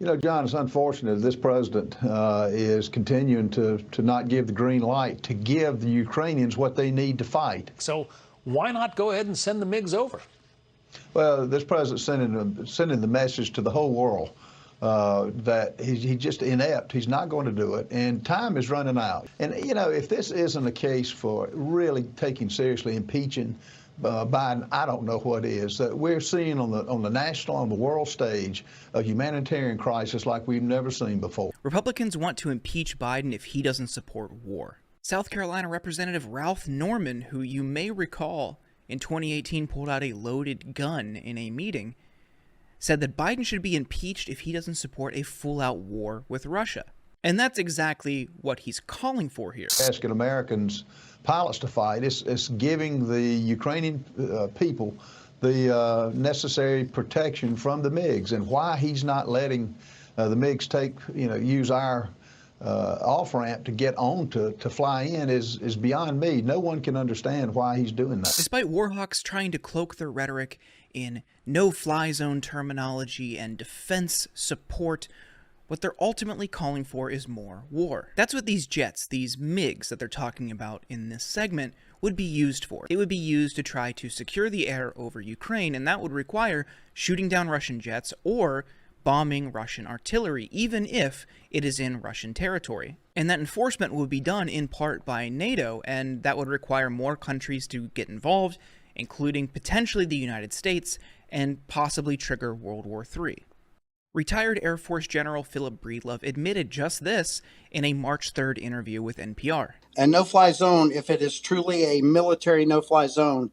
You know, John, it's unfortunate this president is continuing to not give the green light to give the Ukrainians what they need to fight. So why not go ahead and send the MiGs over? Well, this president's sending the message to the whole world that he's just inept. He's not going to do it, and time is running out. And, you know, if this isn't a case for really taking seriously impeaching Biden, I don't know what is. We're seeing on the national, on the world stage, a humanitarian crisis like we've never seen before. Republicans want to impeach Biden if he doesn't support war. South Carolina Representative Ralph Norman, who you may recall in 2018 pulled out a loaded gun in a meeting, said that Biden should be impeached if he doesn't support a full-out war with Russia. And that's exactly what he's calling for here. Asking Americans, pilots to fight, it's giving the Ukrainian people the necessary protection from the MiGs. And why he's not letting the MiGs use our off-ramp to get on to fly in is beyond me. No one can understand why he's doing that. Despite warhawks trying to cloak their rhetoric in no-fly zone terminology and defense support, what they're ultimately calling for is more war. That's what these jets, these MiGs that they're talking about in this segment, would be used for. They would be used to try to secure the air over Ukraine, and that would require shooting down Russian jets or bombing Russian artillery, even if it is in Russian territory. And that enforcement would be done in part by NATO, and that would require more countries to get involved, including potentially the United States, and possibly trigger World War III. Retired Air Force General Philip Breedlove admitted just this in a March 3rd interview with NPR. A no-fly zone, if it is truly a military no-fly zone,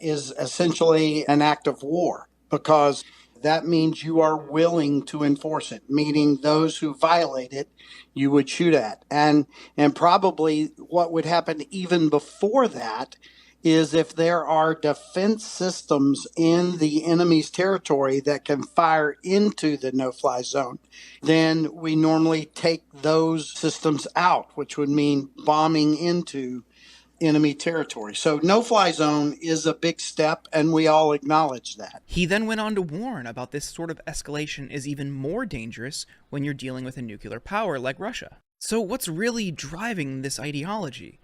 is essentially an act of war, because that means you are willing to enforce it, meaning those who violate it, you would shoot at. And probably what would happen even before that is if there are defense systems in the enemy's territory that can fire into the no-fly zone, then we normally take those systems out, which would mean bombing into enemy territory. So no-fly zone is a big step, and we all acknowledge that. He then went on to warn about this sort of escalation is even more dangerous when you're dealing with a nuclear power like Russia. So what's really driving this ideology?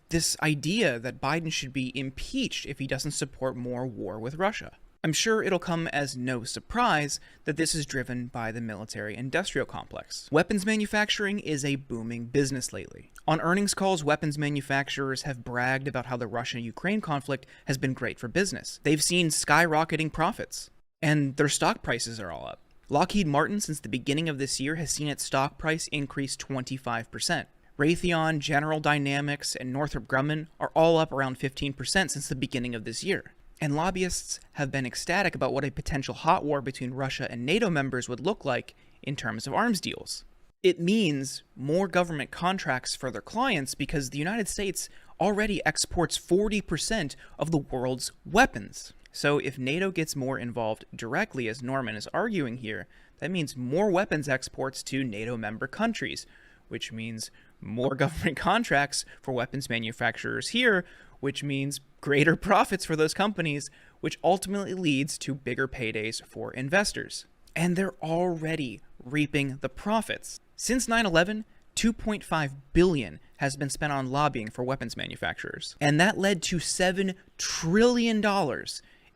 This idea that Biden should be impeached if he doesn't support more war with Russia. I'm sure it'll come as no surprise that this is driven by the military-industrial complex. Weapons manufacturing is a booming business lately. On earnings calls, weapons manufacturers have bragged about how the Russia-Ukraine conflict has been great for business. They've seen skyrocketing profits, and their stock prices are all up. Lockheed Martin, since the beginning of this year, has seen its stock price increase 25%. Raytheon, General Dynamics, and Northrop Grumman are all up around 15% since the beginning of this year. And lobbyists have been ecstatic about what a potential hot war between Russia and NATO members would look like in terms of arms deals. It means more government contracts for their clients because the United States already exports 40% of the world's weapons. So if NATO gets more involved directly, as Norman is arguing here, that means more weapons exports to NATO member countries, which means more government contracts for weapons manufacturers here, which means greater profits for those companies, which ultimately leads to bigger paydays for investors. And they're already reaping the profits. Since 9/11, $2.5 billion has been spent on lobbying for weapons manufacturers. And that led to $7 trillion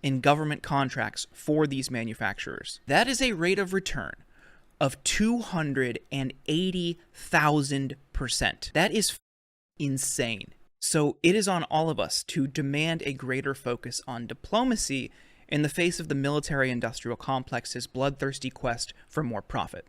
in government contracts for these manufacturers. That is a rate of return of 280,000%. That is insane. So it is on all of us to demand a greater focus on diplomacy in the face of the military-industrial complex's bloodthirsty quest for more profit.